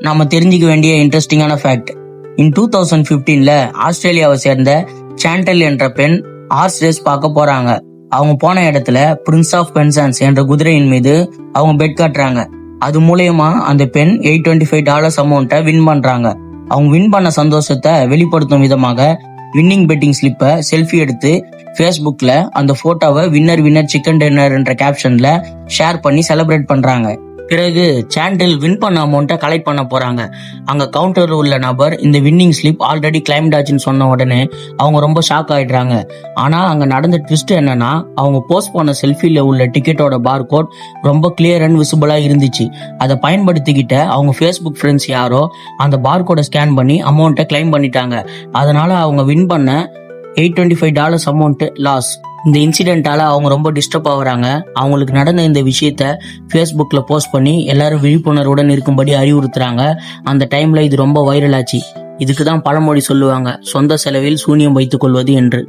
நாம தெரிஞ்சுக்க வேண்டிய இன்ட்ரெஸ்டிங்கான ஃபேக்ட். இன் 2015ல ஆஸ்திரேலியாவை சேர்ந்த சாண்டல் என்ற பெண் ஹார்ஸ் ரேஸ் பார்க்க போறாங்க. அவங்க போன இடத்துல பிரின்ஸ் ஆஃப் பென்சான்ஸ் என்ற குதிரையின் மீது அவங்க பெட் காட்டுறாங்க. அது மூலயமா அந்த பெண் $825 அமௌண்ட்டை வின் பண்றாங்க. அவங்க வின் பண்ண சந்தோஷத்தை வெளிப்படுத்தும் விதமாக வின்னிங் பெட்டிங் ஸ்லிப்பை செல்ஃபி எடுத்து ஃபேஸ்புக்ல அந்த போட்டோவை வின்னர் வின்னர் சிக்கன் டின்னர் என்ற கேப்ஷன்ல ஷேர் பண்ணி செலிப்ரேட் பண்றாங்க. பிறகு சாண்டில் வின் பண்ண அமௌண்ட்டை கலெக்ட் பண்ண போறாங்க. அங்க கவுண்டர்ல உள்ள நபர் இந்த வின்னிங் ஸ்லிப் ஆல்ரெடி கிளைம்ட் ஆச்சுன்னு சொன்ன உடனே அவங்க ரொம்ப ஷாக் ஆயிடுறாங்க. ஆனா அங்க நடந்த ட்விஸ்ட் என்னன்னா, அவங்க போஸ்ட் பண்ண செல்ஃபில உள்ள டிக்கெட்டோட பார் கோட் ரொம்ப கிளியர் அண்ட் விசிபிளா இருந்துச்சு. அதை பயன்படுத்திக்கிட்ட அவங்க ஃபேஸ்புக் ஃப்ரெண்ட்ஸ் யாரோ அந்த பார் கோடை ஸ்கேன் பண்ணி அமௌண்ட்டை கிளைம் பண்ணிட்டாங்க. அதனால அவங்க வின் பண்ண $825 அமௌண்ட் லாஸ். இந்த இன்சிடென்ட்டால அவங்க ரொம்ப டிஸ்டர்ப் ஆகுறாங்க. அவங்களுக்கு நடந்த இந்த விஷயத்த ஃபேஸ்புக்ல போஸ்ட் பண்ணி எல்லாரும் விழிப்புணர்வுடன் இருக்கும்படி அறிவுறுத்துறாங்க. அந்த டைம்ல இது ரொம்ப வைரல் ஆச்சு. இதுக்கு தான் பழமொழி சொல்லுவாங்க, சொந்த செலவில் சூனியம் வைத்துக் கொள்வது என்று.